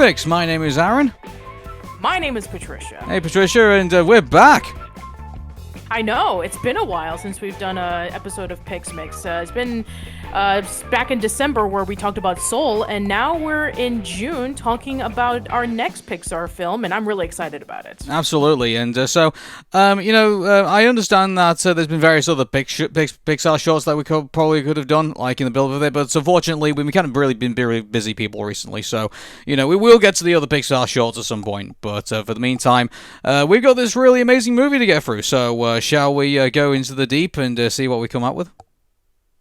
PixMix. My name is Arun. My name is Patricia. Hey, Patricia, and we're back. I know, it's been a while since we've done an episode of PixMix. It's been back in December where we talked about Soul, and now we're in June talking about our next Pixar film, and I'm really excited about it. Absolutely, and I understand that there's been various other Pixar shorts that we probably could have done, like in the build of it, but unfortunately, we've kind of really been very busy people recently, so, we will get to the other Pixar shorts at some point, but for the meantime, we've got this really amazing movie to get through, so shall we go into the deep and see what we come up with?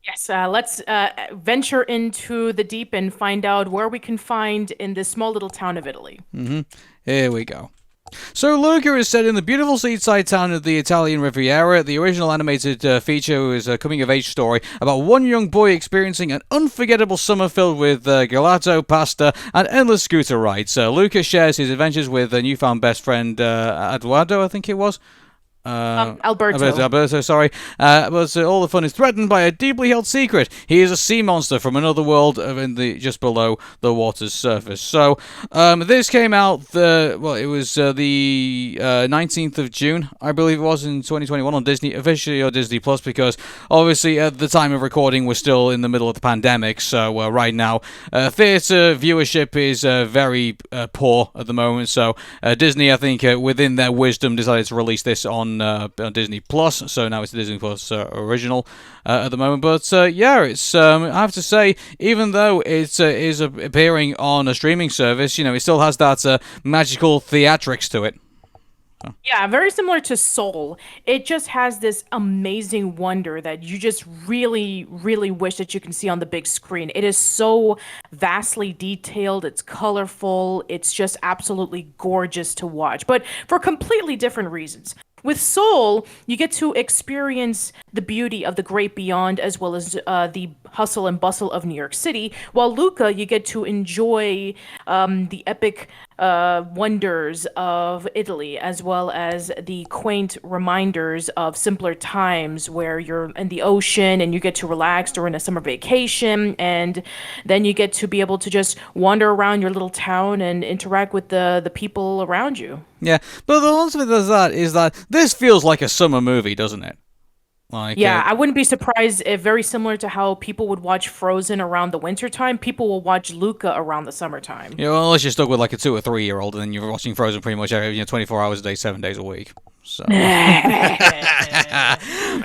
Yes, let's venture into the deep and find out where we can find in this small little town of Italy. Here we go. So Luca is set in the beautiful seaside town of the Italian Riviera. The original animated feature is a coming-of-age story about one young boy experiencing an unforgettable summer filled with gelato, pasta, and endless scooter rides. Luca shares his adventures with a newfound best friend, Eduardo, I think it was. Alberto, sorry. But all the fun is threatened by a deeply held secret. He is a sea monster from another world just below the water's surface. So, this came out the 19th of June, I believe it was, in 2021 on Disney, officially or Disney Plus, because obviously at the time of recording we're still in the middle of the pandemic. So right now, theater viewership is very poor at the moment. So Disney, I think, within their wisdom, decided to release this on Disney Plus, so now it's the Disney Plus original at the moment. But it's I have to say, even though it is appearing on a streaming service, it still has that magical theatrics to it. Yeah, very similar to Soul. It just has this amazing wonder that you just really, really wish that you can see on the big screen. It is so vastly detailed, it's colorful, it's just absolutely gorgeous to watch, but for completely different reasons. With Soul, you get to experience the beauty of the great beyond as well as the hustle and bustle of New York City, while Luca, you get to enjoy the epic wonders of Italy as well as the quaint reminders of simpler times where you're in the ocean and you get to relax during a summer vacation, and then you get to be able to just wander around your little town and interact with the people around you. Yeah, but the answer to that is that this feels like a summer movie, doesn't it? I wouldn't be surprised if, very similar to how people would watch Frozen around the wintertime, people will watch Luca around the summertime. Unless you're stuck with like a 2 or 3 year old and then you're watching Frozen pretty much 24 hours a day, 7 days a week. So,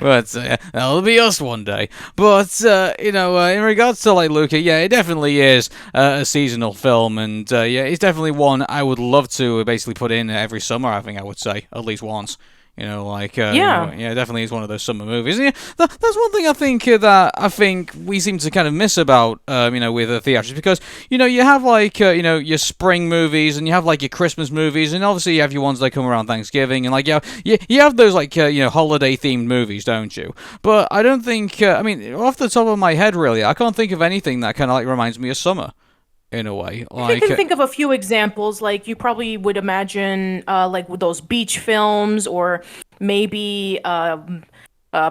but that'll be us one day. But in regards to like Luca, it definitely is a seasonal film, and it's definitely one I would love to basically put in every summer. I think I would say at least once. Definitely is one of those summer movies. And, that's one thing I think we seem to kind of miss about, with the theatrics, because, you have like, your spring movies and you have like your Christmas movies, and obviously you have your ones that come around Thanksgiving, and like, you have those like, holiday themed movies, don't you? But I don't think, off the top of my head, really, I can't think of anything that kind of like reminds me of summer. In a way, I can think of a few examples. Like you probably would imagine, like with those beach films, or maybe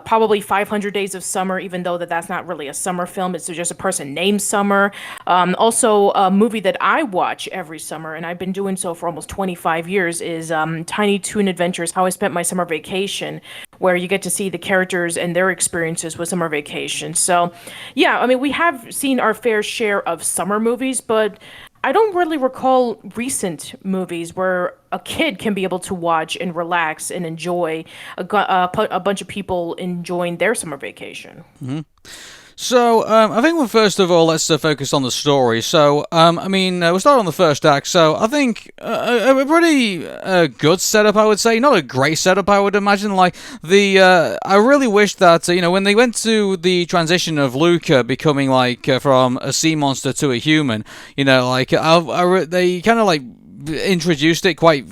probably 500 Days of Summer, even though that's not really a summer film. It's just a person named Summer. Also, a movie that I watch every summer, and I've been doing so for almost 25 years, is Tiny Toon Adventures: How I Spent My Summer Vacation, where you get to see the characters and their experiences with summer vacation. So, we have seen our fair share of summer movies, but I don't really recall recent movies where a kid can be able to watch and relax and enjoy a bunch of people enjoying their summer vacation. Mm-hmm. So, I think, first of all, let's focus on the story. So, we'll start on the first act. So, I think a pretty good setup, I would say. Not a great setup, I would imagine. Like, I really wish that, when they went to the transition of Luca becoming, like, from a sea monster to a human, they kind of, like, introduced it quite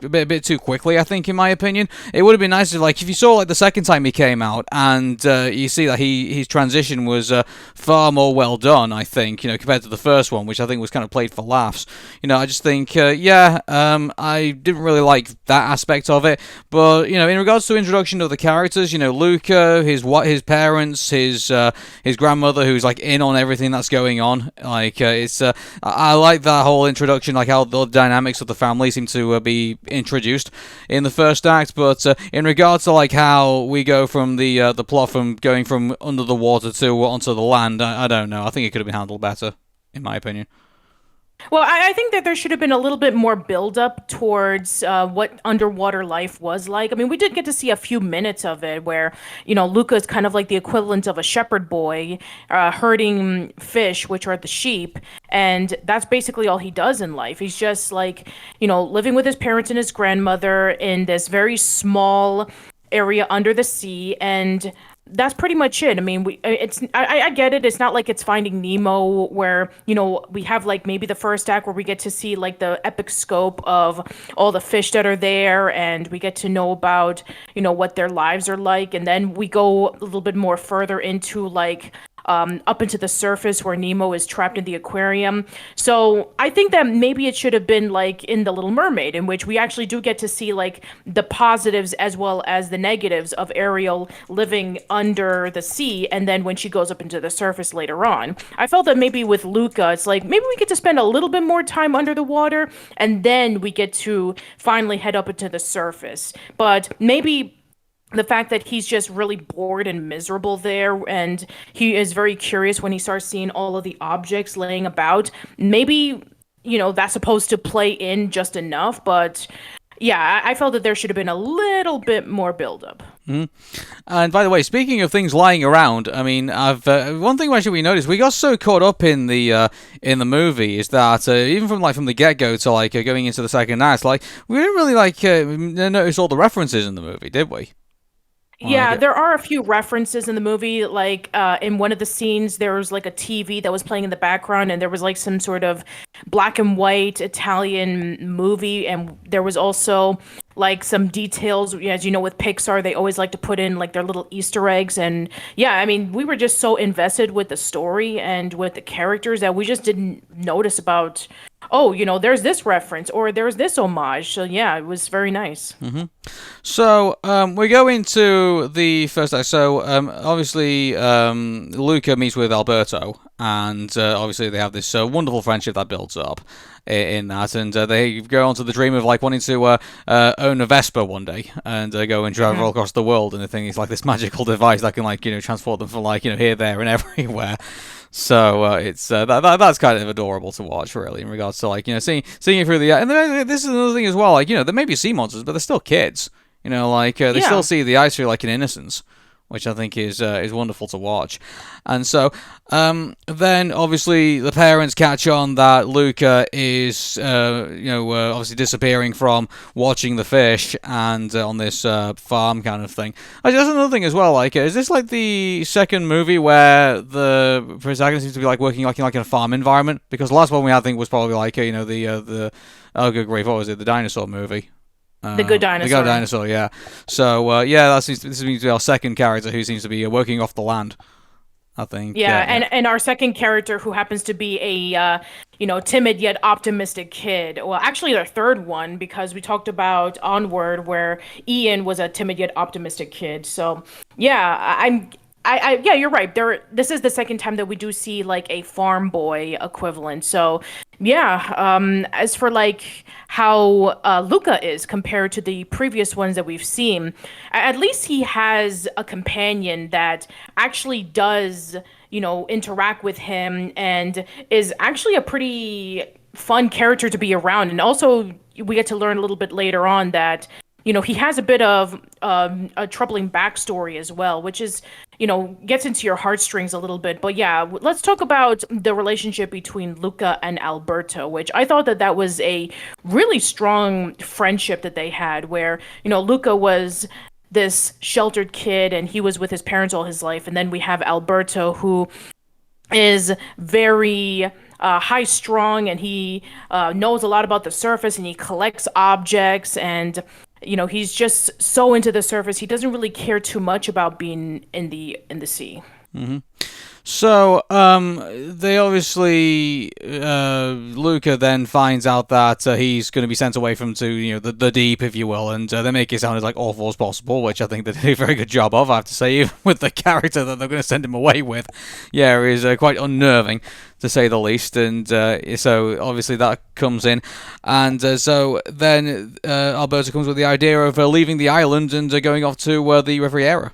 a bit too quickly, I think, in my opinion. It would have been nicer, like, if you saw, like, the second time he came out, and you see that his transition was far more well done, I think, compared to the first one, which I think was kind of played for laughs. I just think, I didn't really like that aspect of it, but, in regards to introduction of the characters, Luca, his parents, his grandmother, who's, like, in on everything that's going on, like, I like that whole introduction, like, how the dynamics of the family seem to be introduced in the first act, but in regards to like how we go from the plot from going from under the water to onto the land, I don't know. I think it could have been handled better, in my opinion. Well, I think that there should have been a little bit more build up towards what underwater life was like. I mean, we did get to see a few minutes of it where, Luca is kind of like the equivalent of a shepherd boy herding fish, which are the sheep. And that's basically all he does in life. He's just like, living with his parents and his grandmother in this very small area under the sea. And that's pretty much it. I mean, I get it. It's not like it's Finding Nemo where, we have like maybe the first act where we get to see like the epic scope of all the fish that are there and we get to know about, what their lives are like. And then we go a little bit more further into like up into the surface where Nemo is trapped in the aquarium. So I think that maybe it should have been like in The Little Mermaid, in which we actually do get to see like the positives as well as the negatives of Ariel living under the sea, and then when she goes up into the surface later on. I felt that maybe with Luca, it's like maybe we get to spend a little bit more time under the water, and then we get to finally head up into the surface. But maybe the fact that he's just really bored and miserable there, and he is very curious when he starts seeing all of the objects laying about, maybe that's supposed to play in just enough. But yeah, I felt that there should have been a little bit more buildup. Mm. And by the way, speaking of things lying around, I mean, I've one thing actually we noticed, we got so caught up in the movie, is that even from the get go to like going into the second act, like we didn't really like notice all the references in the movie, did we? Yeah, there are a few references in the movie. Like in one of the scenes, there was like a TV that was playing in the background, and there was like some sort of black and white Italian movie, and there was also like some details. As you know, with Pixar, they always like to put in like their little Easter eggs. And yeah, I mean, we were just so invested with the story and with the characters that we just didn't notice about, oh, there's this reference or there's this homage. So yeah, it was very nice. Mm-hmm. So we go into the first act. So obviously Luca meets with Alberto, and obviously they have this wonderful friendship that builds up in that, and they go on to the dream of like wanting to own a Vespa one day and go and travel all across the world. And the thing is like this magical device that can like transport them from like here, there, and everywhere. So it's that's kind of adorable to watch, really, in regards to like seeing it through the. And this is another thing as well, like there may be sea monsters, but they're still kids. They still see the ice through like an innocence, which I think is wonderful to watch. And so then obviously the parents catch on that Luca is obviously disappearing from watching the fish and on this farm kind of thing. Actually, that's another thing as well. Like, is this like the second movie where the protagonist seems to be like working like in a farm environment? Because the last one we had, I think, was probably like the oh good grief, what was it? The dinosaur movie. The Good Dinosaur. The Good Dinosaur, yeah. So, this seems to be our second character who seems to be working off the land, I think. Yeah, and our second character who happens to be a, timid yet optimistic kid. Well, actually, our third one, because we talked about Onward, where Ian was a timid yet optimistic kid. So, yeah, yeah, you're right. This is the second time that we do see like a farm boy equivalent. So, yeah. As for like how Luca is compared to the previous ones that we've seen, at least he has a companion that actually does, interact with him and is actually a pretty fun character to be around. And also, we get to learn a little bit later on that he has a bit of a troubling backstory as well, which is, gets into your heartstrings a little bit. But yeah, let's talk about the relationship between Luca and Alberto, which I thought that was a really strong friendship that they had, where, Luca was this sheltered kid and he was with his parents all his life. And then we have Alberto, who is very high strung, and he knows a lot about the surface, and he collects objects, and he's just so into the surface. He doesn't really care too much about being in the sea. So, they obviously, Luca then finds out that he's going to be sent away from to the deep, if you will, and they make it sound as like awful as possible, which I think they did a very good job of. I have to say, even with the character that they're going to send him away with, yeah, is quite unnerving to say the least. And so obviously that comes in, and so then Alberto comes with the idea of leaving the island and going off to the Riviera.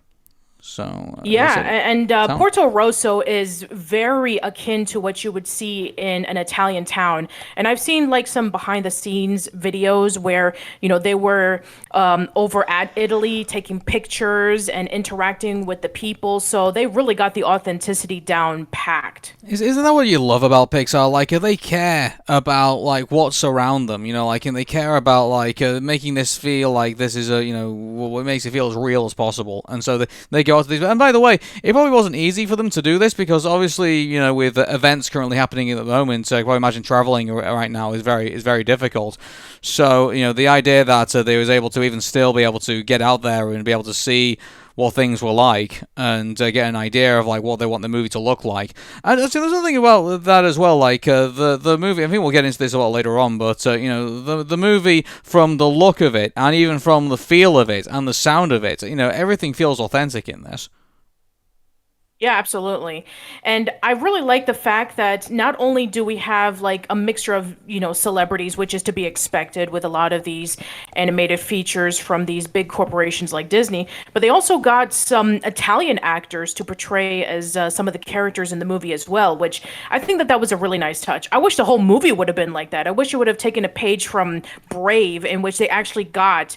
So Yeah, and Portorosso is very akin to what you would see in an Italian town. And I've seen like some behind the scenes videos where, they were over at Italy taking pictures and interacting with the people. So they really got the authenticity down packed. Isn't that what you love about Pixar? Like, they care about like what's around them, like, and they care about like making this feel like this is what makes it feel as real as possible. And so they go out to these. And by the way, it probably wasn't easy for them to do this because obviously, with events currently happening at the moment, I can imagine traveling right now is very difficult. So, the idea that they was able to even still be able to get out there and be able to see what things were like and get an idea of like what they want the movie to look like. And so there's something about that as well, like the movie. I think we'll get into this a lot later on, but the movie, from the look of it and even from the feel of it and the sound of it, everything feels authentic in this. Yeah, absolutely. And I really like the fact that not only do we have like a mixture of, celebrities, which is to be expected with a lot of these animated features from these big corporations like Disney, but they also got some Italian actors to portray as some of the characters in the movie as well, which I think that was a really nice touch. I wish the whole movie would have been like that. I wish it would have taken a page from Brave, in which they actually got,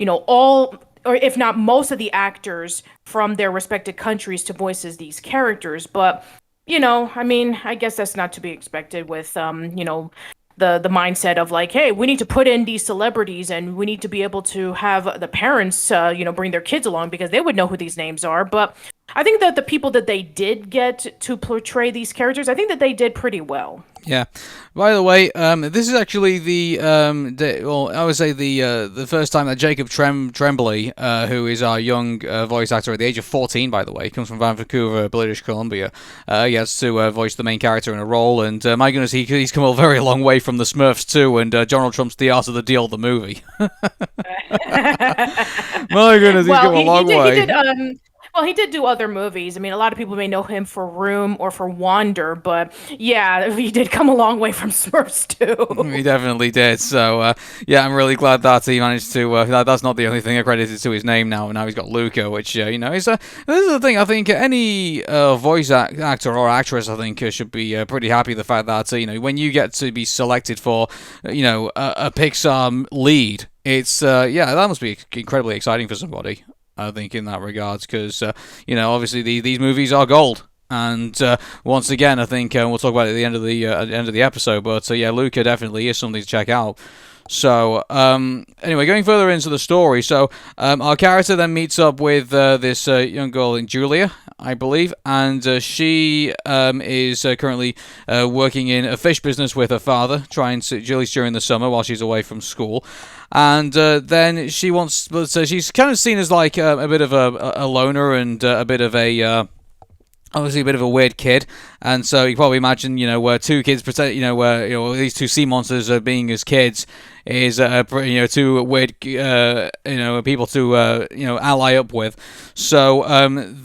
all, or if not most of the actors from their respective countries to voice as these characters. But, I mean, I guess that's not to be expected with, the mindset of like, hey, we need to put in these celebrities and we need to be able to have the parents, bring their kids along because they would know who these names are. But I think that the people that they did get to portray these characters, I think that they did pretty well. Yeah. By the way, this is actually I would say the first time that Jacob Tremblay, who is our young voice actor at the age of 14, by the way, comes from Vancouver, British Columbia, gets to voice the main character in a role, and my goodness, he's come a very long way from the Smurfs too, and Donald Trump's The Art of the Deal, the movie. My goodness, he's come a long way. Well, he did do other movies. I mean, a lot of people may know him for Room or for Wander, but yeah, he did come a long way from Smurfs too. He definitely did. So, yeah, I'm really glad that he managed to. That's not the only thing accredited to his name now. Now he's got Luca, which is this is the thing. I think any voice actor or actress, I think, should be pretty happy the fact that when you get to be selected for a Pixar lead, it's that must be incredibly exciting for somebody. I think in that regards, because obviously these movies are gold, and once again, I think we'll talk about it at the end of the episode. But yeah, Luca definitely is something to check out. So anyway, going further into the story, so our character then meets up with this young girl named Giulia, I believe, and she is currently working in a fish business with her father, Julie's during the summer while she's away from school. And then she wants, so she's kind of seen as like a bit of a loner and a bit of obviously a bit of a weird kid, and so you probably imagine, where two kids pretend, where these two sea monsters are being as kids is two weird people to ally up with. So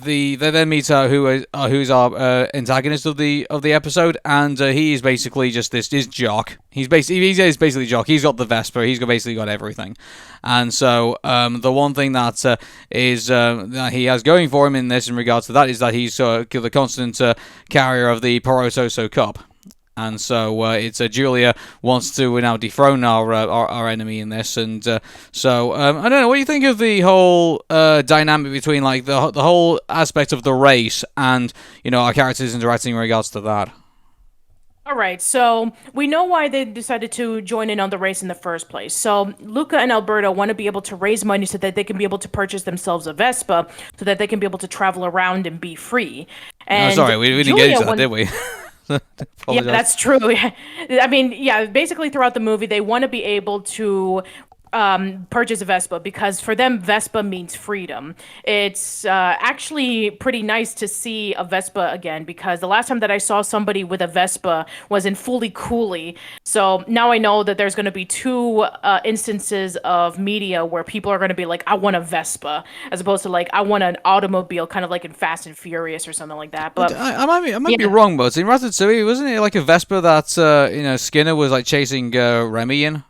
they then meet who's our antagonist of the episode, and he is basically just this jock. He's basically jock. He's got the Vespa. He's basically got everything, and so the one thing that is that he has going for him in regards to that is that he's the constant carrier of the Portorosso Cup. And so it's Giulia wants to now dethrone our enemy in this, and so I don't know. What do you think of the whole dynamic between like the whole aspect of the race and our characters interacting in regards to that? All right, so we know why they decided to join in on the race in the first place. So Luca and Alberto want to be able to raise money so that they can be able to purchase themselves a Vespa, so that they can be able to travel around and be free. And sorry, we didn't get into that, did we? Yeah, Apologize. that's true. I mean, yeah, basically throughout the movie, they want to be able to purchase a Vespa because for them, Vespa means freedom. It's actually pretty nice to see a Vespa again because the last time that I saw somebody with a Vespa was in Fully Cooley. So now I know that there's going to be two instances of media where people are going to be like, I want a Vespa, as opposed to like, I want an automobile, kind of like in Fast and Furious or something like that. But I might be yeah. wrong, but in Ratatouille, wasn't it like a Vespa that Skinner was like chasing Remy in?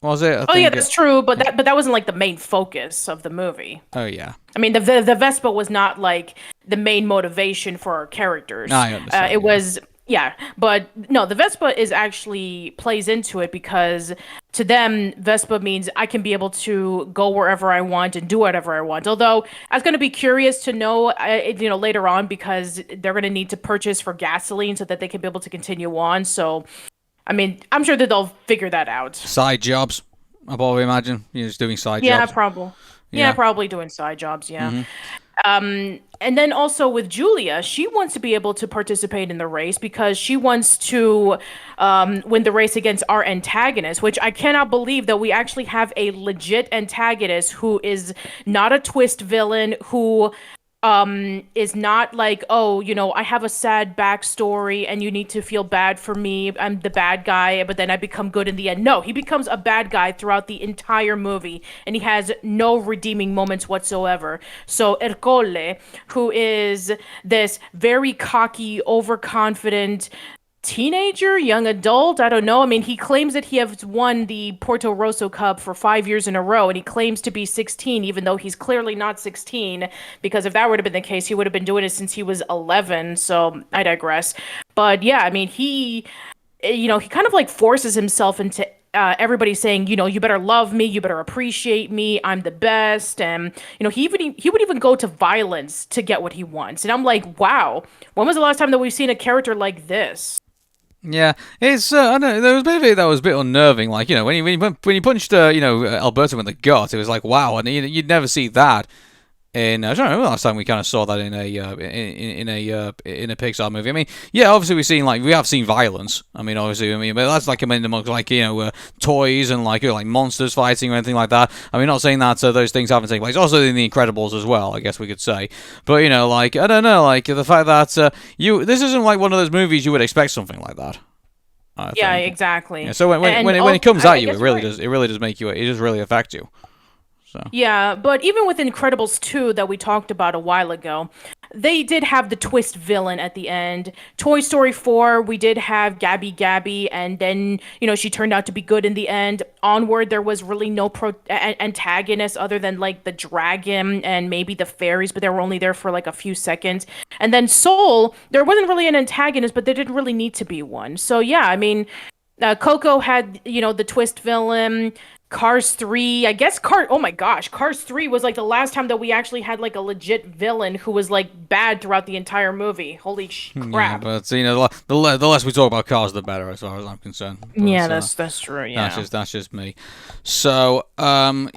Was it? I Oh yeah, think. that's true, but that wasn't like the main focus of the movie. Oh yeah. I mean, the Vespa was not like the main motivation for our No, characters. I understand. It Yeah. was, yeah, but no, the Vespa is actually plays into it because to them, Vespa means I can be able to go wherever I want and do whatever I want. Although I was going to be curious to know, later on because they're going to need to purchase for gasoline so that they can be able to continue on. So, I mean, I'm sure that they'll figure that out. Side jobs. I probably imagine you're just doing side Yeah, jobs. probably. Yeah, Yeah. probably doing side jobs. Yeah. Mm-hmm. And then also with Julia, she wants to be able to participate in the race because she wants to win the race against our antagonist, which I cannot believe that we actually have a legit antagonist who is not a twist villain, who is not like, oh, I have a sad backstory and you need to feel bad for me. I'm the bad guy, but then I become good in the end. No, he becomes a bad guy throughout the entire movie and he has no redeeming moments whatsoever. So Ercole, who is this very cocky, overconfident teenager, young adult, I don't know. I mean, he claims that he has won the Portorosso Cup for 5 years in a row, and he claims to be 16, even though he's clearly not 16, because if that would have been the case, he would have been doing it since he was 11, so I digress. But yeah, I mean, he kind of like forces himself into everybody saying, you better love me, you better appreciate me, I'm the best, and he would even go to violence to get what he wants. And I'm like, wow, when was the last time that we've seen a character like this? Yeah, it's I don't know. There was a bit of it that was a bit unnerving. Like when you punched Alberto in the gut, it was like wow, and you'd never see that. I don't remember the last time we kind of saw that in a Pixar movie. I mean, yeah, obviously we have seen violence. I mean, obviously, but that's like amongst like toys and like monsters fighting or anything like that. I mean, not saying that those things haven't taken place. Also in The Incredibles as well, I guess we could say. But like I don't know, like the fact that this isn't like one of those movies you would expect something like that. I Yeah, think. exactly. Yeah, so when it comes at you, it really does make you. It does really affect you. So. Yeah, but even with Incredibles 2 that we talked about a while ago, they did have the twist villain at the end. Toy Story 4, we did have Gabby, and then, she turned out to be good in the end. Onward, there was really no antagonist other than, like, the dragon and maybe the fairies, but they were only there for, like, a few seconds. And then Soul, there wasn't really an antagonist, but there didn't really need to be one. So, yeah, I mean, Coco had, the twist villain. Cars 3, I guess oh my gosh, Cars 3 was like the last time that we actually had like a legit villain who was like bad throughout the entire movie. Holy crap. Yeah, but the less we talk about cars, the better, as far as I'm concerned. But, yeah, that's true. Yeah, that's just me. So but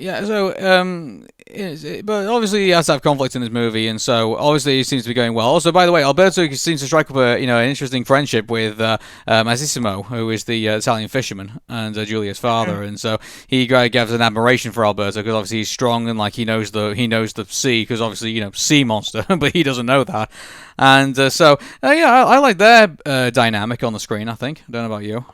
obviously he has to have conflict in this movie, and so obviously it seems to be going well. Also, by the way, Alberto seems to strike up an interesting friendship with Massimo, who is the Italian fisherman and Giulia's father, and so he gives an admiration for Alberto because obviously he's strong and like he knows the sea because obviously sea monster, but he doesn't know that. And I like their dynamic on the screen. I think. I don't know about you.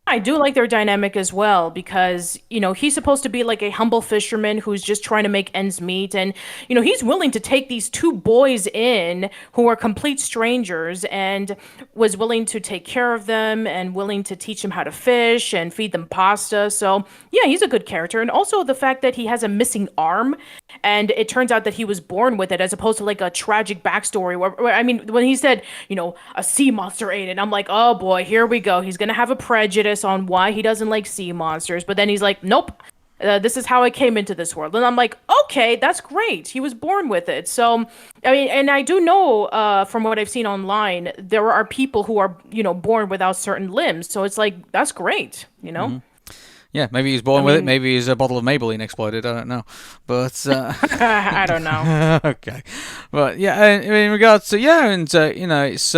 I do like their dynamic as well because, he's supposed to be like a humble fisherman who's just trying to make ends meet. And, he's willing to take these two boys in who are complete strangers and was willing to take care of them and willing to teach them how to fish and feed them pasta. So, yeah, he's a good character. And also the fact that he has a missing arm and it turns out that he was born with it as opposed to like a tragic backstory where I mean, when he said, a sea monster ate it, I'm like, oh boy, here we go. He's going to have a prejudice on why he doesn't like sea monsters, but then he's like, nope, this is how I came into this world. And I'm like, okay, that's great. He was born with it. So, I mean, and I do know from what I've seen online, there are people who are, born without certain limbs. So it's like, that's great, Mm-hmm. Yeah, maybe he's born with it. Maybe his bottle of Maybelline exploded. I don't know, but I don't know. Okay, but yeah, in regards to it's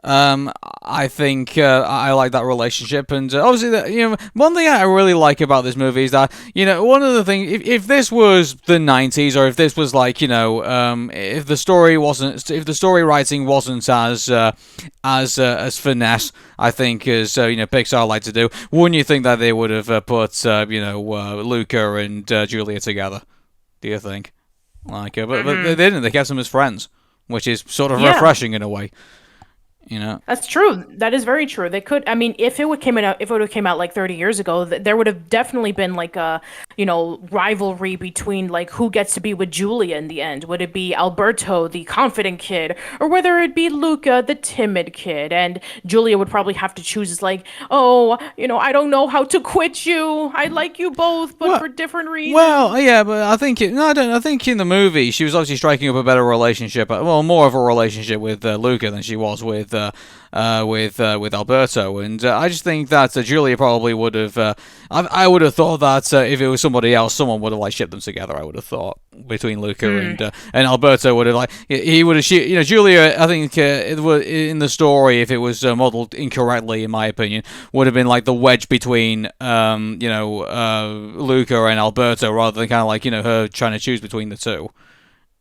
I think I like that relationship, and obviously, one thing I really like about this movie is that one of the things, if this was the '90s, or if this was like if the story wasn't, if the story writing wasn't as finesse, I think as Pixar like to do, wouldn't you think that they would have put Luca and Giulia together? Do you think? But they didn't. They kept them as friends, which is sort of Yeah. refreshing in a way. You know. That's true. That is very true. They could. I mean, if it would have came out like 30 years ago, there would have definitely been like a, rivalry between like who gets to be with Julia in the end. Would it be Alberto, the confident kid, or whether it be Luca, the timid kid? And Julia would probably have to choose. It's like, oh, I don't know how to quit you. I like you both, but Well, for different reasons. well, yeah, but I think no, I don't. I think in the movie she was obviously striking up a better relationship, well, more of a relationship with Luca than she was with Alberto, and I just think that Julia probably would have. I would have thought that if it was somebody else, someone would have like shipped them together. I would have thought between Luca and Alberto would have like he would have. Julia. I think it was in the story, if it was modeled incorrectly, in my opinion, would have been like the wedge between Luca and Alberto, rather than kind of like her trying to choose between the two,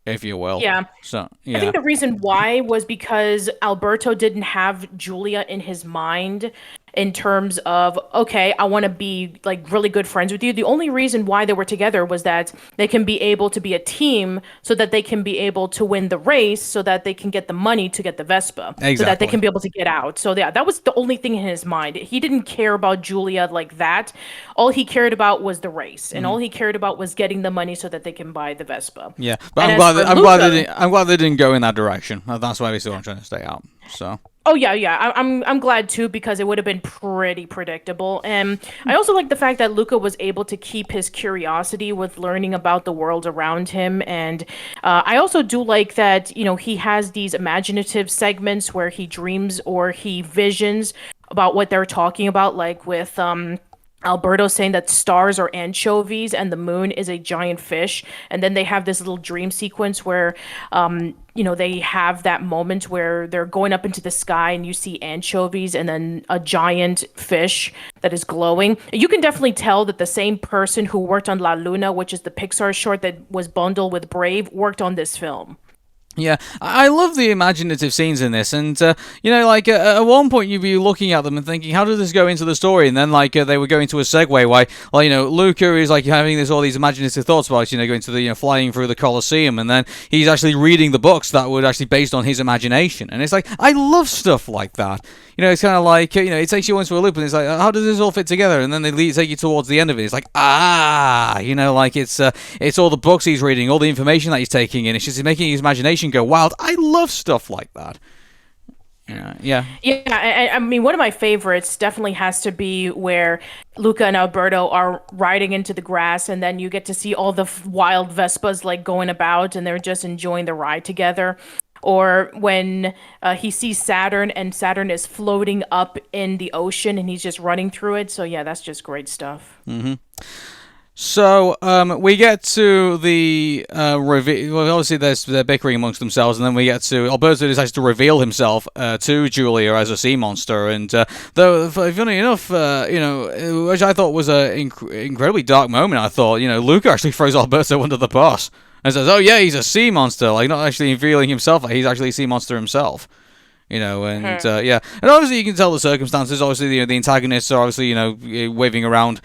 if you will. Yeah. So I yeah. think the reason why was because Alberto didn't have Julia in his mind in terms of, okay, I want to be like really good friends with you. The only reason why they were together was that they can be able to be a team so that they can be able to win the race so that they can get the money to get the Vespa so that they Exactly. can be able to get out. So yeah, that was the only thing in his mind. He didn't care about Julia like that. All he cared about was the race and all he cared about was getting the money so that they can buy the Vespa. Yeah, but And I'm as glad for that, Luca, I'm glad they didn't go in that direction. That's why basically I'm trying to stay out. So oh yeah, yeah. I'm glad too because it would have been pretty predictable. And I also like the fact that Luca was able to keep his curiosity with learning about the world around him. And I also do like that he has these imaginative segments where he dreams or he visions about what they're talking about, like with Alberto saying that stars are anchovies and the moon is a giant fish. And then they have this little dream sequence where, they have that moment where they're going up into the sky and you see anchovies and then a giant fish that is glowing. You can definitely tell that the same person who worked on La Luna, which is the Pixar short that was bundled with Brave, worked on this film. yeah, I love the imaginative scenes in this, and at one point you'd be looking at them and thinking, how does this go into the story? And then they were going to a segue why, Luca is like having all these imaginative thoughts about going to the flying through the Colosseum, and then he's actually reading the books that were actually based on his imagination, and it's like I love stuff like that. It's kind of like it takes you into a loop, and it's like how does this all fit together? And then take you towards the end of it. It's like it's all the books he's reading, all the information that he's taking in. It's just making his imagination go wild. I love stuff like that. Yeah. Yeah, I mean, one of my favorites definitely has to be where Luca and Alberto are riding into the grass, and then you get to see all the wild Vespas like going about, and they're just enjoying the ride together. Or when he sees Saturn, and Saturn is floating up in the ocean, and he's just running through it. So yeah, that's just great stuff. So we get to the reveal. Well, obviously, they're bickering amongst themselves, and then we get to Alberto decides to reveal himself to Giulia as a sea monster. And though, funny enough, which I thought was an incredibly dark moment. I thought, Luca actually throws Alberto under the bus and says, "Oh yeah, he's a sea monster." Like not actually revealing himself, like he's actually a sea monster himself. And yeah, and obviously you can tell the circumstances. Obviously, the antagonists are obviously waving around,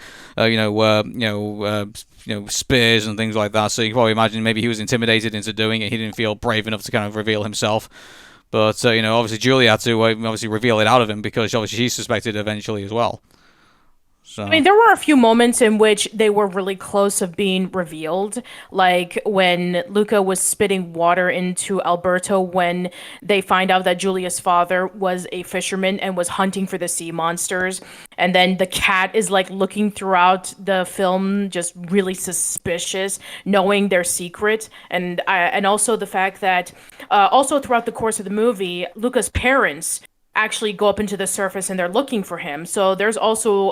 spears and things like that. So you can probably imagine maybe he was intimidated into doing it. He didn't feel brave enough to kind of reveal himself. But obviously Julia had to obviously reveal it out of him because obviously she suspected eventually as well. So. I mean, there were a few moments in which they were really close of being revealed, like when Luca was spitting water into Alberto when they find out that Julia's father was a fisherman and was hunting for the sea monsters. And then the cat is like looking throughout the film, just really suspicious, knowing their secret. And also the fact that also throughout the course of the movie, Luca's parents actually go up into the surface and they're looking for him. So there's also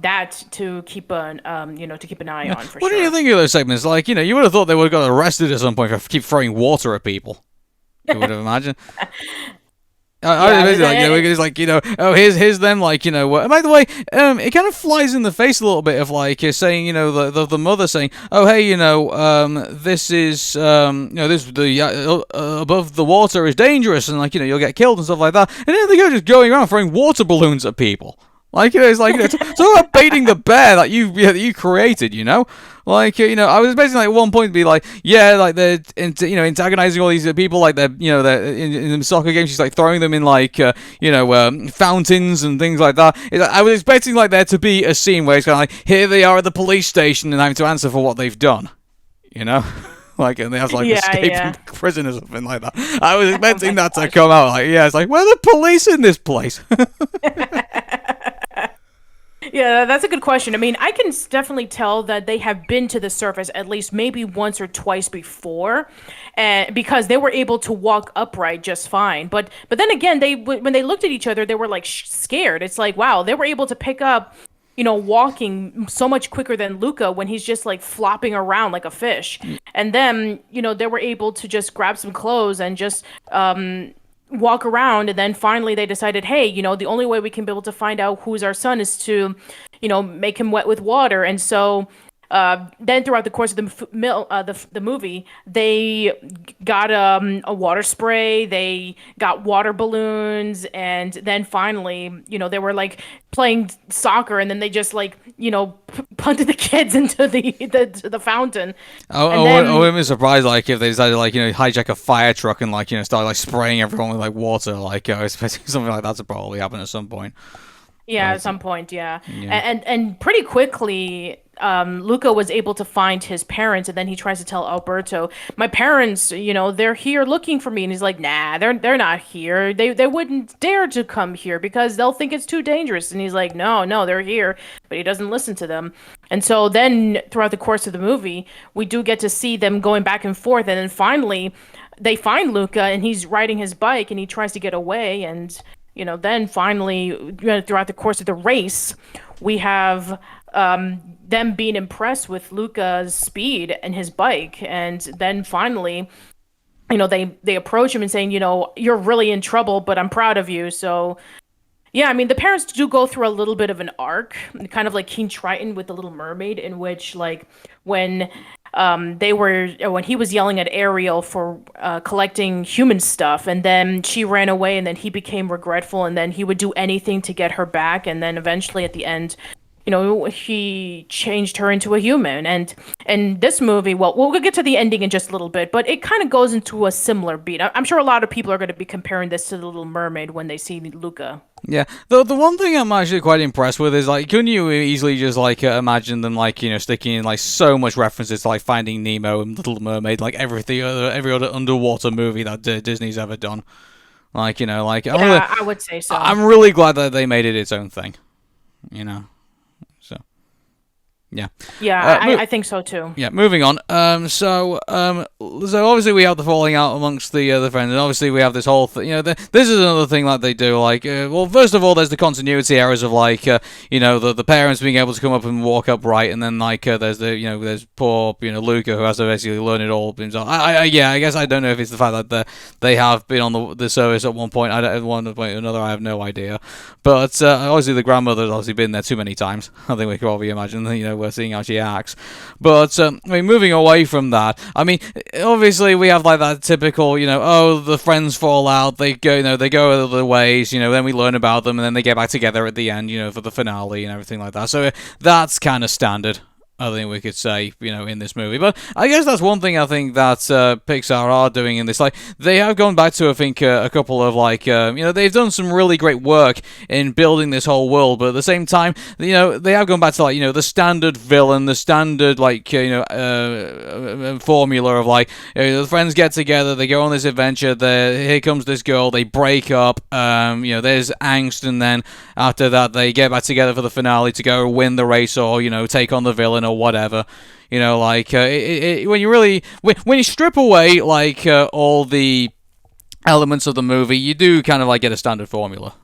that to keep to keep an eye on for What sure. do you think of those segments? Like, you would have thought they would have got arrested at some point for keep throwing water at people. You would have imagined. I Yeah, basically like, it's like, oh, here's them, like, and by the way, it kind of flies in the face a little bit of like saying, the mother saying, oh, hey, this is, this the above the water is dangerous, and like, you'll get killed and stuff like that, and then they go just going around throwing water balloons at people. Like, it's like, talk about baiting the bear that you created, Like, I was basically like, at one point to be like, yeah, like they're, antagonizing all these people, like they're in the soccer game, she's like throwing them in like, fountains and things like that. I was expecting like there to be a scene where it's kind of like, here they are at the police station and having to answer for what they've done, Like, and they have like escaping prison or something like that. I was expecting that to come out. Like, yeah, it's like, where are the police in this place? Yeah, that's a good question. I mean, I can definitely tell that they have been to the surface at least maybe once or twice before, and because they were able to walk upright just fine. But then again, when they looked at each other, they were like scared. It's like, wow, they were able to pick up, walking so much quicker than Luca when he's just like flopping around like a fish. And then, they were able to just grab some clothes and just walk around, and then finally they decided, hey, the only way we can be able to find out who's our son is to, make him wet with water. And so then throughout the course of the movie, they got a water spray, they got water balloons, and then finally, they were like playing soccer, and then they just like, punted the kids into the fountain. I wouldn't be surprised like if they decided like hijack a fire truck and like start like spraying everyone with like water. Like I was expecting something like that to probably happen at some point. Yeah, at some point, yeah. And pretty quickly, Luca was able to find his parents, and then he tries to tell Alberto, my parents, they're here looking for me. And he's like, nah, they're not here. They wouldn't dare to come here because they'll think it's too dangerous. And he's like, no, they're here. But he doesn't listen to them. And so then throughout the course of the movie, we do get to see them going back and forth. And then finally, they find Luca, and he's riding his bike, and he tries to get away. And then finally, throughout the course of the race, we have them being impressed with Luca's speed and his bike. And then finally, they approach him and saying, you're really in trouble, but I'm proud of you. So, yeah, I mean, the parents do go through a little bit of an arc, kind of like King Triton with The Little Mermaid, in which, like, when he was yelling at Ariel for collecting human stuff, and then she ran away, and then he became regretful, and then he would do anything to get her back, and then eventually at the end, he changed her into a human. And this movie, well, we'll get to the ending in just a little bit, but it kind of goes into a similar beat. I'm sure a lot of people are going to be comparing this to The Little Mermaid when they see Luca. Yeah, the one thing I'm actually quite impressed with is like, couldn't you easily just like imagine them like sticking in like so much references to like Finding Nemo and Little Mermaid, like every other underwater movie that Disney's ever done, like like I would say so. I'm really glad that they made it its own thing, So yeah. Yeah, I think so too. Yeah, moving on. So obviously we have the falling out amongst the friends, and obviously we have this whole thing. This is another thing that they do. Like, well, first of all, there's the continuity errors of like, the parents being able to come up and walk upright, and then like there's there's poor Luca who has to basically learn it all himself. I guess I don't know if it's the fact that they have been on the service at one point. At one point or another, I have no idea. But obviously the grandmother's obviously been there too many times. I think we can probably imagine. We're seeing how she acts. But I mean, moving away from that, I mean, obviously we have like that typical, the friends fall out, they go other ways, then we learn about them, and then they get back together at the end, for the finale and everything like that. So that's kind of standard, I think we could say, in this movie. But I guess that's one thing I think that Pixar are doing in this. Like, they have gone back to, I think, a couple of, like, they've done some really great work in building this whole world, but at the same time, they have gone back to, like, the standard villain, the standard, like, formula of, like, the friends get together, they go on this adventure, here comes this girl, they break up, there's angst, and then after that, they get back together for the finale to go win the race or, take on the villain or whatever, like when you strip away like all the elements of the movie, you do kind of like get a standard formula.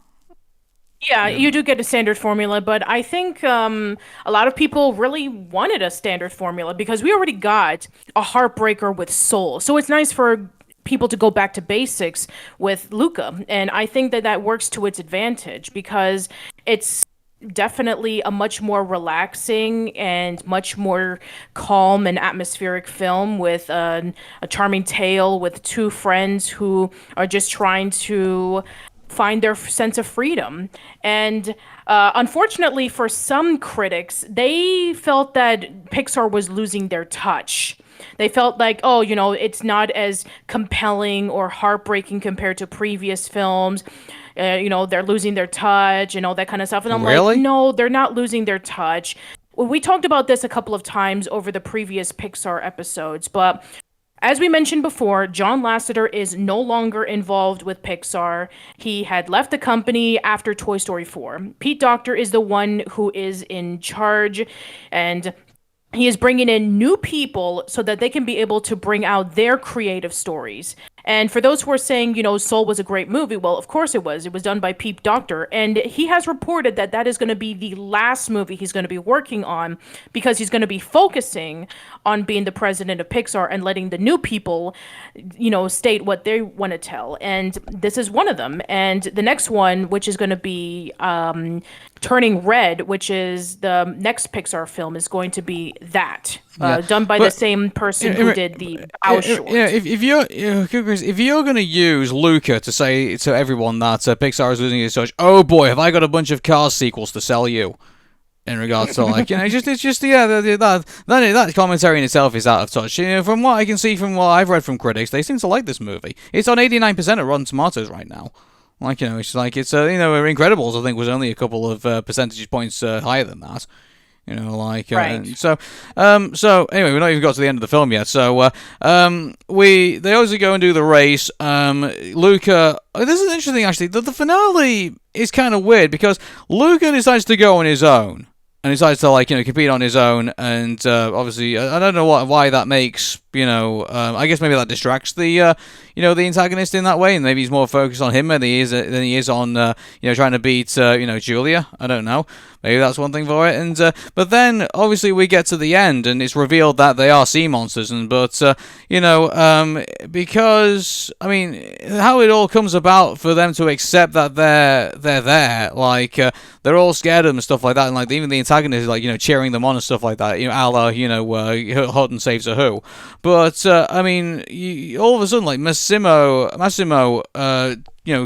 Yeah, you do get a standard formula, but I think a lot of people really wanted a standard formula because we already got a heartbreaker with Soul. So it's nice for people to go back to basics with Luca. And I think that that works to its advantage because it's definitely a much more relaxing and much more calm and atmospheric film with a charming tale with two friends who are just trying to find their sense of freedom. And unfortunately, for some critics, they felt that Pixar was losing their touch. They felt like, oh, it's not as compelling or heartbreaking compared to previous films. They're losing their touch and all that kind of stuff. And I'm like, Really? no, they're not losing their touch. We talked about this a couple of times over the previous Pixar episodes, but as we mentioned before, John Lasseter is no longer involved with Pixar. He had left the company after Toy Story 4. Pete Docter is the one who is in charge, and he is bringing in new people so that they can be able to bring out their creative stories. And for those who are saying, Soul was a great movie, well, of course it was. It was done by Pete Docter. And he has reported that that is going to be the last movie he's going to be working on because he's going to be focusing on being the president of Pixar and letting the new people, state what they want to tell. And this is one of them. And the next one, which is going to be Turning Red, which is the next Pixar film, is going to be that. Done by the same person who did the Bow short. Yeah, if you're going to use Luca to say to everyone that Pixar is losing its touch, oh boy, have I got a bunch of Cars sequels to sell you? In regards to that commentary in itself is out of touch. From what I can see, from what I've read from critics, they seem to like this movie. It's on 89% at Rotten Tomatoes right now. Incredibles I think was only a couple of percentage points higher than that. Right. So anyway, we've not even got to the end of the film yet. So they also go and do the race. Luca, this is interesting actually. The finale is kind of weird because Luca decides to go on his own and decides to compete on his own, and obviously I don't know why that makes I guess maybe that distracts the the antagonist in that way, and maybe he's more focused on him than he is on trying to beat Giulia. I don't know. Maybe that's one thing for it. And but then obviously we get to the end, and it's revealed that they are sea monsters. Because how it all comes about for them to accept that they're there, they're all scared of them and stuff like that, and even the antagonist is cheering them on and stuff like that. A la Hutton saves a who. But all of a sudden Massimo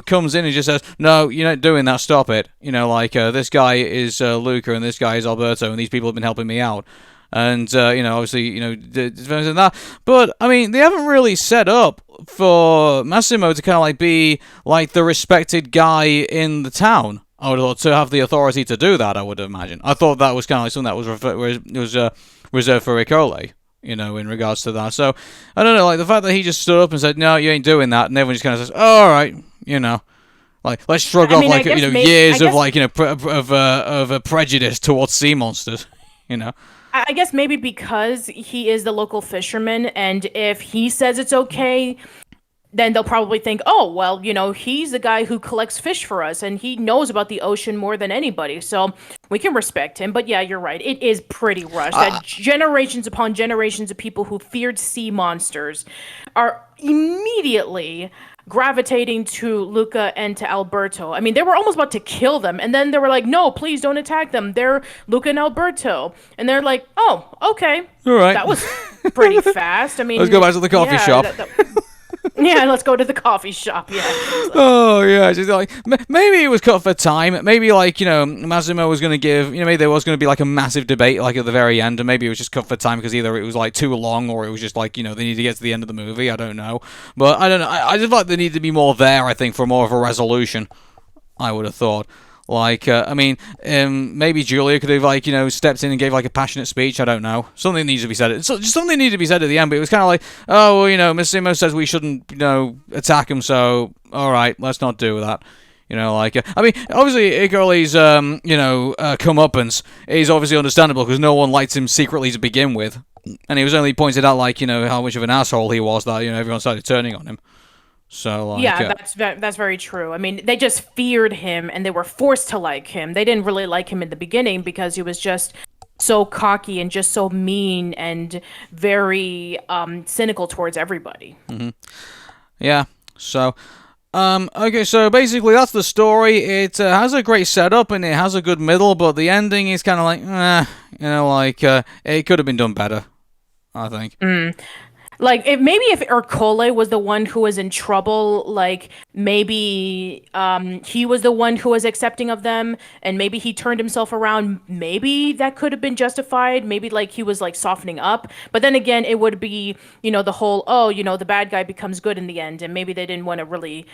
comes in and just says, no, you're not doing that, stop it. This guy is Luca and this guy is Alberto and these people have been helping me out. And, obviously, that. But, they haven't really set up for Massimo to kind of be the respected guy in the town. I would have thought to have the authority to do that, I would imagine. I thought that was kind of something that was reserved for Riccole. In regards to that. So, I don't know, the fact that he just stood up and said, no, you ain't doing that, and everyone just kind of says, oh, all right, let's shrug off, years of a prejudice towards sea monsters, I guess maybe because he is the local fisherman, and if he says it's okay, then they'll probably think, oh, well, he's the guy who collects fish for us, and he knows about the ocean more than anybody, so we can respect him. But yeah, you're right. It is pretty rushed. That generations upon generations of people who feared sea monsters are immediately gravitating to Luca and to Alberto. They were almost about to kill them, and then they were like, no, please don't attack them. They're Luca and Alberto. And they're like, oh, okay. All right. That was pretty fast. Let's go back to the coffee shop. Yeah, let's go to the coffee shop. Yeah. Oh yeah, just maybe it was cut for time. Maybe Massimo was going to give. Maybe there was going to be a massive debate at the very end, and maybe it was just cut for time because either it was too long or it was just they need to get to the end of the movie. I don't know, but I don't know. I just there need to be more there. I think for more of a resolution. I would have thought. Maybe Giulia could have stepped in and gave a passionate speech. I don't know. Something needs to be said. Just something needed to be said at the end. But it was kind of oh well, Massimo says we shouldn't attack him. So all right, let's not do that. Obviously Icoli's comeuppance is obviously understandable because no one liked him secretly to begin with, and he was only pointed out how much of an asshole he was that everyone started turning on him. So yeah, that's very true. They just feared him and they were forced to like him. They didn't really like him in the beginning because he was just so cocky and just so mean and very cynical towards everybody. Mm-hmm. Yeah. So, okay, so basically that's the story. It has a great setup and it has a good middle, but the ending is kind of like, it could have been done better, I think. Mm. Like if maybe if Ercole was the one who was in trouble, like maybe he was the one who was accepting of them, and maybe he turned himself around. Maybe that could have been justified. Maybe like he was like softening up. But then again, it would be the whole the bad guy becomes good in the end, and maybe they didn't want to really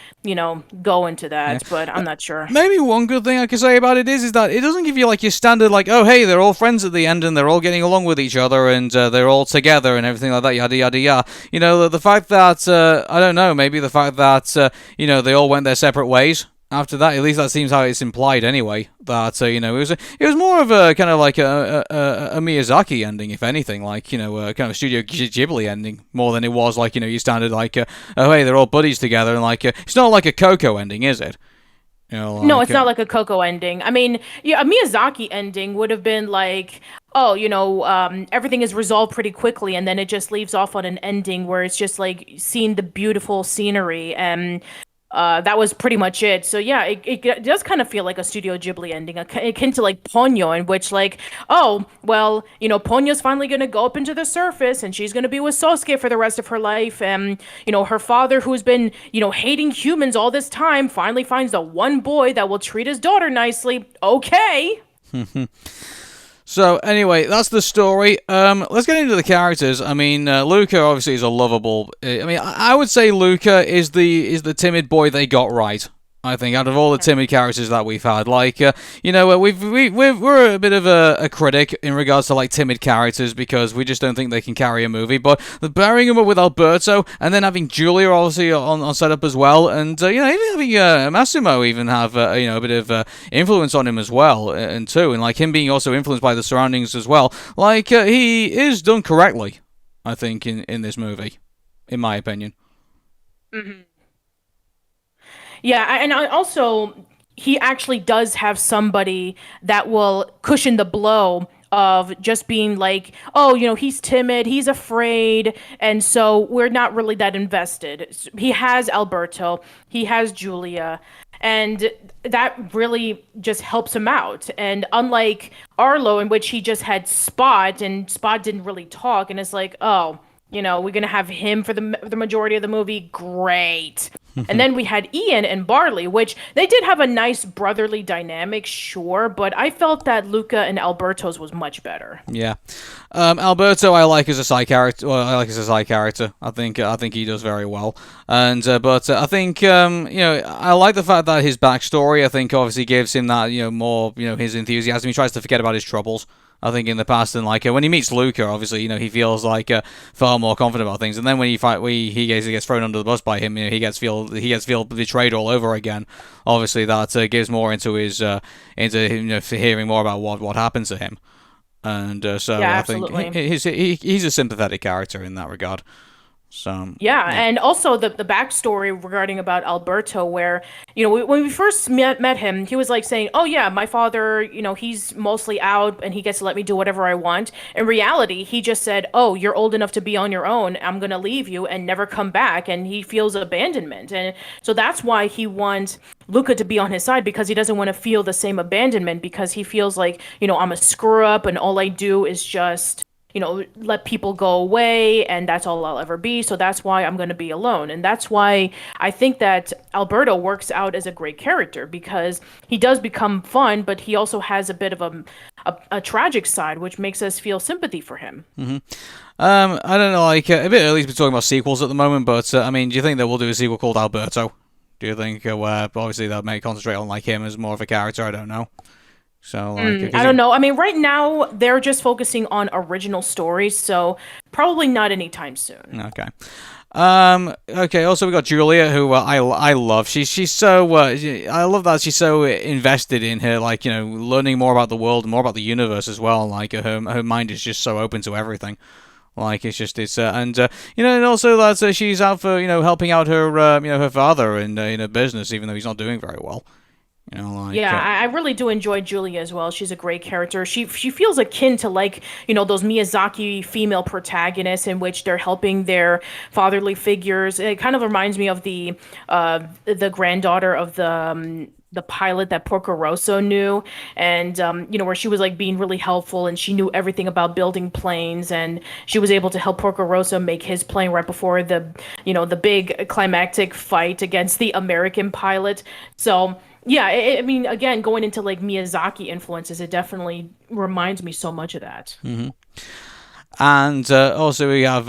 go into Yeah. that. But I'm not sure. Maybe one good thing I can say about it is that it doesn't give you like your standard like, oh hey, they're all friends at the end and they're all getting along with each other and they're all together and everything like that, yada yada yada. The fact that I don't know, maybe the fact that they all went their separate ways after that. At least that seems how it's implied anyway. That it was more of a kind of like a Miyazaki ending, if anything, like kind of Studio Ghibli ending more than it was like you standard like oh hey, they're all buddies together and like it's not like a Coco ending, is it? No, it's not like a Coco ending. I mean, yeah, a Miyazaki ending would have been like, oh, everything is resolved pretty quickly, and then it just leaves off on an ending where it's just like seeing the beautiful scenery, and that was pretty much it. So yeah, it does kind of feel like a Studio Ghibli ending, akin to like Ponyo, in which like, oh, well, Ponyo's finally gonna go up into the surface, and she's gonna be with Sosuke for the rest of her life, and her father, who's been hating humans all this time, finally finds the one boy that will treat his daughter nicely. Okay. So anyway, that's the story. Let's get into the characters. I mean, Luca obviously is a lovable. I mean, I would say Luca is the timid boy they got right. I think out of all the timid characters that we've had, like we're a bit of a critic in regards to like timid characters because we just don't think they can carry a movie. But the pairing him up with Alberto and then having Giulia obviously on setup as well, and even having Massimo even have a bit of influence on him as well, and like him being also influenced by the surroundings as well. Like he is done correctly, I think in this movie, in my opinion. Hmm. Yeah, and also he actually does have somebody that will cushion the blow of just being like, oh, he's timid, he's afraid, and so we're not really that invested. He has Alberto, he has Giulia, and that really just helps him out. And unlike Arlo, in which he just had Spot, and Spot didn't really talk, and it's like, oh, we're gonna have him for the majority of the movie. Great. And then we had Ian and Barley, which they did have a nice brotherly dynamic, sure, but I felt that Luca and Alberto's was much better. Yeah, Alberto, I like as a side character. Well, I like as a side character. I think he does very well. And but I think I like the fact that his backstory. I think obviously gives him that more his enthusiasm. He tries to forget about his troubles. I think in the past, and like when he meets Luca, obviously he feels like far more confident about things. And then when he gets thrown under the bus by him, he gets feel betrayed all over again. Obviously, that gives more into his into hearing more about what happened to him. And so Yeah, I think absolutely. he's a sympathetic character in that regard. So Yeah, yeah. and also the backstory regarding about Alberto, where when we first met him, he was like saying, "Oh yeah, my father, he's mostly out and he gets to let me do whatever I want." In reality, he just said, "Oh, you're old enough to be on your own. I'm gonna leave you and never come back," and he feels abandonment, and so that's why he wants Luca to be on his side because he doesn't want to feel the same abandonment because he feels like I'm a screw up and all I do is just let people go away and that's all I'll ever be. So that's why I'm going to be alone. And that's why I think that Alberto works out as a great character because he does become fun, but he also has a bit of a tragic side, which makes us feel sympathy for him. I don't know, like a bit early to be talking about sequels at the moment, but I mean, do you think that we'll do a sequel called Alberto? Do you think where obviously that may concentrate on like him as more of a character? I don't know. So like, I 'cause don't know. I mean, right now they're just focusing on original stories, so probably not anytime soon. okay. Okay. Also, we got Giulia, who I love. She's so I love that she's so invested in her, like learning more about the world, more about the universe as well. Like her mind is just so open to everything. Like it's and and also that she's out for helping out her her father in her business, even though he's not doing very well. Yeah, I really do enjoy Giulia as well. She's a great character. She feels akin to like, those Miyazaki female protagonists in which they're helping their fatherly figures. It kind of reminds me of the granddaughter of the pilot that Portorosso knew, and where she was like being really helpful and she knew everything about building planes, and she was able to help Portorosso make his plane right before the big climactic fight against the American pilot. So yeah, I mean, again, going into like Miyazaki influences, it definitely reminds me so much of that. And also we talked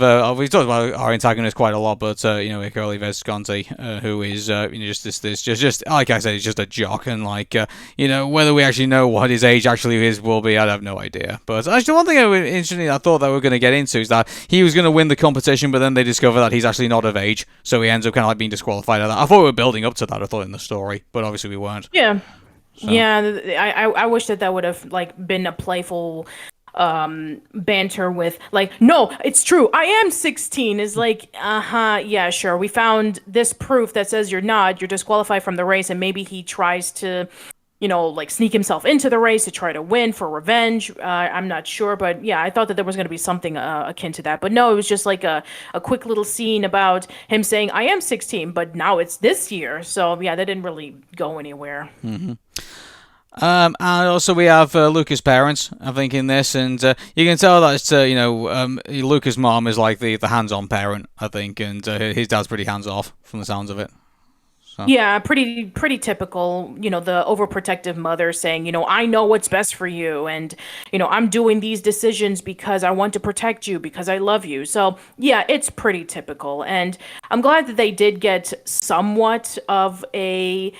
about our antagonist quite a lot, but Icoli Visconti, who is just like I said, he's just a jock, and like whether we actually know what his age actually is will be, I have no idea. But actually, one thing I thought that we were going to get into is that he was going to win the competition, but then they discover that he's actually not of age, so he ends up kind of like being disqualified of that. I thought we were building up to that. I thought in the story, but obviously we weren't. Yeah. So. Yeah, I wish that would have like been a playful banter with like, no, it's true, I am 16, is like, yeah, sure, we found this proof that says you're disqualified from the race, and maybe he tries to like sneak himself into the race to try to win for revenge. I'm not sure, but yeah, I thought that there was going to be something akin to that, but no, it was just like a quick little scene about him saying I am 16, but now it's this year, so yeah, that didn't really go anywhere. And also we have Luca's parents, I think, in this, and you can tell that Luca's mom is like the hands-on parent, I think, and his dad's pretty hands-off from the sounds of it. So. Yeah, pretty typical, the overprotective mother saying, I know what's best for you, and, I'm doing these decisions because I want to protect you, because I love you. So, yeah, it's pretty typical. And I'm glad that they did get somewhat of a,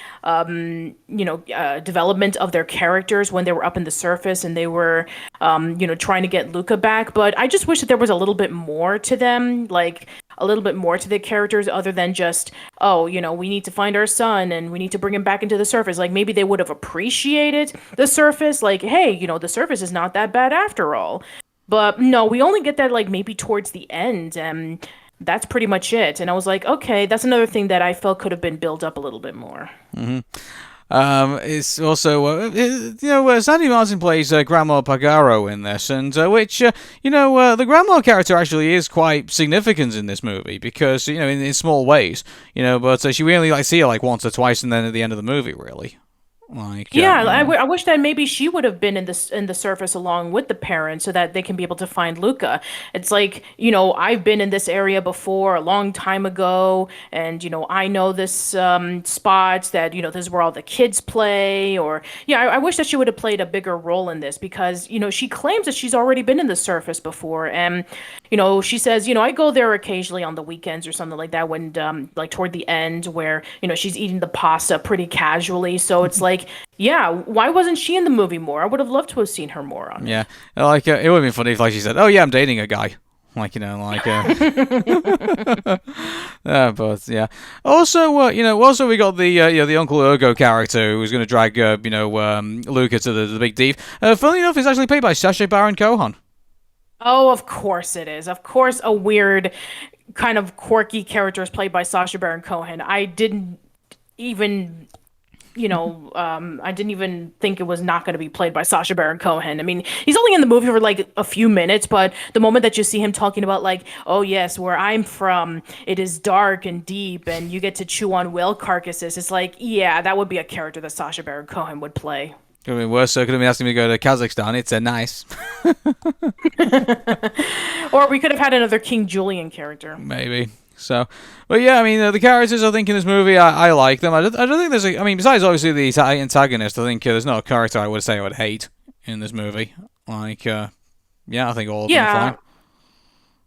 development of their characters when they were up in the surface and they were, trying to get Luca back. But I just wish that there was a little bit more to them, like a little bit more to the characters other than just, we need to find our son and we need to bring him back into the surface. Like maybe they would have appreciated the surface. Like, hey, the surface is not that bad after all. But no, we only get that like maybe towards the end, and that's pretty much it. And I was like, okay, that's another thing that I felt could have been built up a little bit more. It's also, Sandy Martin plays Grandma Pagaro in this, and which, the Grandma character actually is quite significant in this movie because, in small ways, but we only see her like once or twice, and then at the end of the movie, really. Like, yeah, I wish that maybe she would have been in the surface along with the parents so that they can be able to find Luca. It's like, I've been in this area before a long time ago, and I know this spot that this is where all the kids play. Or yeah, I wish that she would have played a bigger role in this because she claims that she's already been in the surface before, and she says I go there occasionally on the weekends or something like that when like toward the end where she's eating the pasta pretty casually. So it's like, yeah, why wasn't she in the movie more? I would have loved to have seen her more on it. Yeah, like it would have been funny if like she said, "Oh yeah, I'm dating a guy." Like but yeah. Also, also we got the Uncle Ergo character who's going to drag Luca to the big thief. Funnily enough, it's actually played by Sacha Baron Cohen. Oh, of course it is. Of course, a weird, kind of quirky character is played by Sacha Baron Cohen. I didn't even I didn't even think it was not going to be played by Sacha Baron Cohen. I mean, he's only in the movie for like a few minutes, but the moment that you see him talking about like, oh yes, where I'm from, it is dark and deep, and you get to chew on whale carcasses, it's like, yeah, that would be a character that Sacha Baron Cohen would play. Could have been worse. So could have been asking me to go to Kazakhstan. It's nice. Or we could have had another King Julian character. Maybe. So, but yeah, I mean, the characters I think in this movie, I like them. I don't think there's besides obviously the antagonist, I think there's not a character I would say I would hate in this movie. Like, yeah, I think all of them are fine.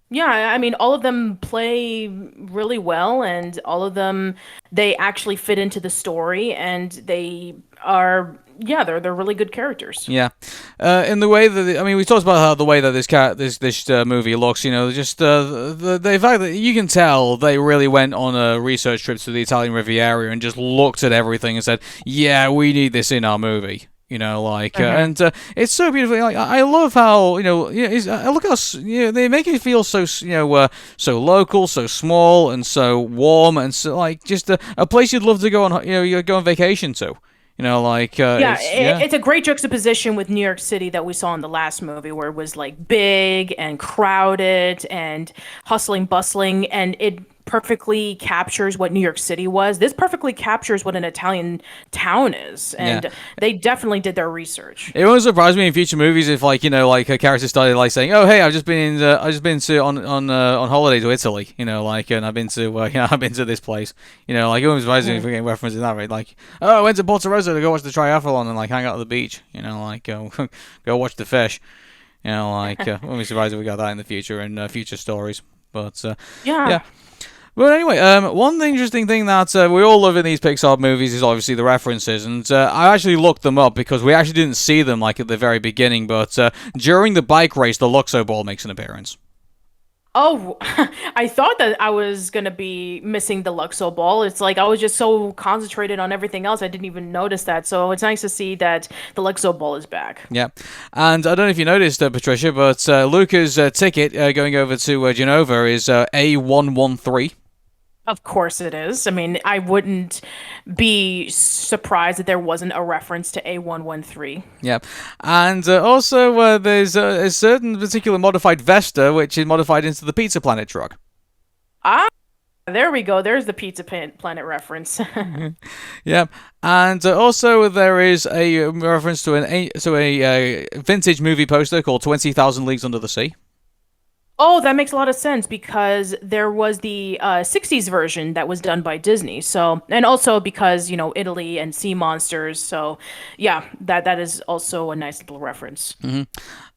Yeah, I mean, all of them play really well, and all of them, they actually fit into the story, and they are, yeah, they're really good characters. Yeah, in the way that we talked about how the way that this movie looks, just the fact that you can tell they really went on a research trip to the Italian Riviera and just looked at everything and said, yeah, we need this in our movie. And it's so beautiful. Like, I love how I look how they make it feel so so local, so small, and so warm, and so like just a place you'd love to go on go on vacation to. Yeah, yeah. it's a great juxtaposition with New York City that we saw in the last movie, where it was like big and crowded and hustling, bustling, and it perfectly captures what New York City was. This perfectly captures what an Italian town is, Yeah. and they definitely did their research. It won't surprise me in future movies if, like, like a character started like saying, "Oh, hey, I've just been to on holiday to Italy," and I've been to, I've been to this place, like it won't surprise me if we get references in that, right? Like, oh, I went to Portorosso to go watch the triathlon and like hang out at the beach, go watch the fish, won't be surprised if we got that in the future in future stories, but Yeah. yeah. But anyway, one interesting thing that we all love in these Pixar movies is obviously the references, and I actually looked them up because we actually didn't see them like at the very beginning, but during the bike race, the Luxo ball makes an appearance. Oh, I thought that I was gonna be missing the Luxo ball. It's like I was just so concentrated on everything else, I didn't even notice that. So it's nice to see that the Luxo ball is back. Yeah, and I don't know if you noticed, Patricia, but Luca's ticket going over to Genova is A113. Of course it is. I mean, I wouldn't be surprised that there wasn't a reference to A113. Yeah, and also there's a certain particular modified Vesta, which is modified into the Pizza Planet truck. Ah, there we go. There's the Planet reference. Yeah, and also there is a reference to a vintage movie poster called 20,000 Leagues Under the Sea. Oh, that makes a lot of sense because there was the 60s version that was done by Disney. So, and also because, Italy and sea monsters. So, yeah, that is also a nice little reference.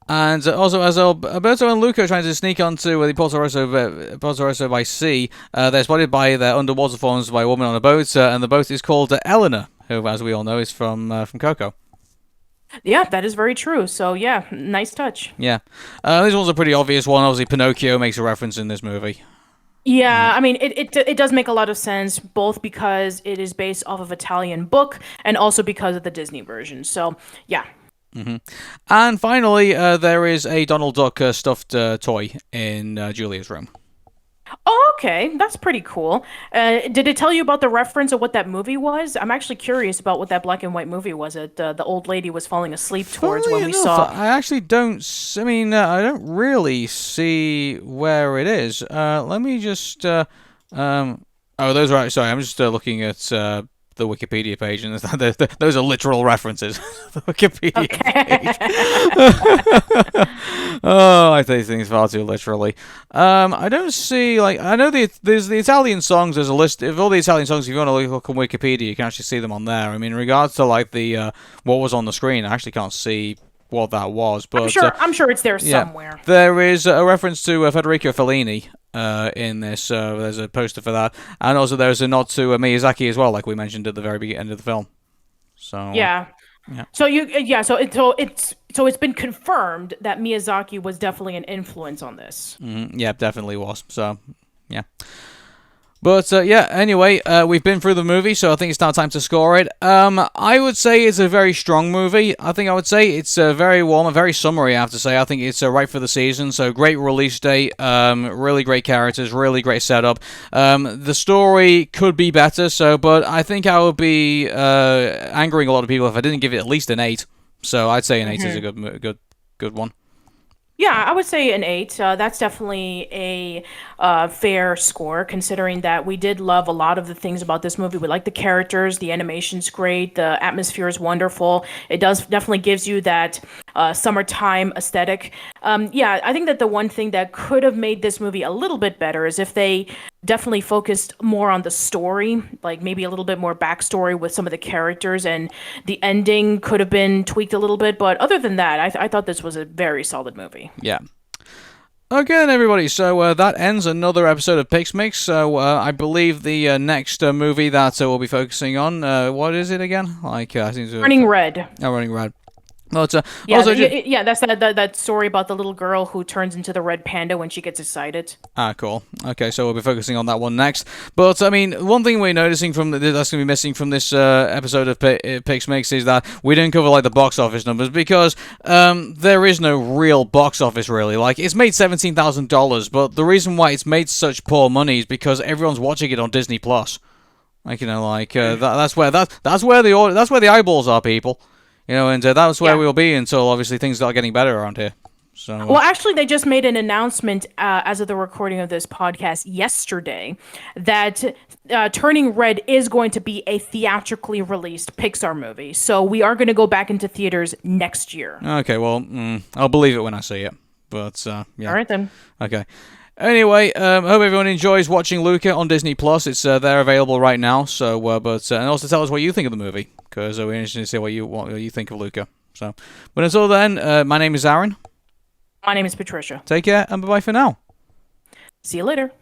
And also, as Alberto and Luca are trying to sneak onto the Portorosso by sea, they're spotted by their underwater forms by a woman on a boat, and the boat is called Eleanor, who, as we all know, is from Coco. Yeah, that is very true. So, yeah, nice touch. Yeah. This one's a pretty obvious one. Obviously, Pinocchio makes a reference in this movie. Yeah, I mean, it does make a lot of sense, both because it is based off of Italian book and also because of the Disney version. So, yeah. And finally, there is a Donald Duck stuffed toy in Giulia's room. Oh, okay. That's pretty cool. Did it tell you about the reference of what that movie was? I'm actually curious about what that black and white movie was that the old lady was falling asleep towards when we saw. I actually don't. I mean, I don't really see where it is. Let me just. Oh, those are. Sorry, I'm just looking at the Wikipedia page, and those are literal references. The Wikipedia page. Oh, I take things far too literally. I don't see, like, I know there's the Italian songs. There's a list of all the Italian songs. If you want to look on Wikipedia, you can actually see them on there. I mean, in regards to like the what was on the screen, I actually can't see what that was. But I'm sure it's there somewhere. There is a reference to Federico Fellini in this. There's a poster for that, and also there's a nod to Miyazaki as well, like we mentioned at the very end of the film. So yeah. Yeah. So it's been confirmed that Miyazaki was definitely an influence on this. Yeah, definitely was. So yeah. But anyway, we've been through the movie, so I think it's now time to score it. I would say it's a very strong movie. I think I would say it's very warm and very summery, I have to say. I think it's right for the season, so great release date, really great characters, really great setup. The story could be better, but I think I would be angering a lot of people if I didn't give it at least an 8. So I'd say an 8 is a good one. Yeah, I would say an 8. That's definitely a fair score, considering that we did love a lot of the things about this movie. We like the characters, the animation's great, the atmosphere is wonderful. It definitely gives you that summertime aesthetic. Yeah, I think that the one thing that could have made this movie a little bit better is if they definitely focused more on the story, like maybe a little bit more backstory with some of the characters, and the ending could have been tweaked a little bit. But other than that, I thought this was a very solid movie. Yeah. Okay then, everybody, so that ends another episode of PixMix. So I believe the next movie that we'll be focusing on, what is it again? Like, I think Running Red. Oh, Running Red. Well, it's, Yeah, also that's that story about the little girl who turns into the red panda when she gets excited. Ah, cool. Okay, so we'll be focusing on that one next. But, I mean, one thing we're noticing that's going to be missing from this episode of PixMix is that we didn't cover, like, the box office numbers, because there is no real box office, really. Like, it's made $17,000, but the reason why it's made such poor money is because everyone's watching it on Disney+. Like, that's where the eyeballs are, people. And that's where we'll be until obviously things start getting better around here. So, well, actually, they just made an announcement as of the recording of this podcast yesterday that Turning Red is going to be a theatrically released Pixar movie. So we are going to go back into theaters next year. Okay, well, I'll believe it when I see it. But yeah. All right then. Okay. Anyway, I hope everyone enjoys watching Luca on Disney Plus. It's there available right now. So, and also tell us what you think of the movie, because we're interested to see what you think of Luca. So, but until then, my name is Arun. My name is Patricia. Take care and bye bye for now. See you later.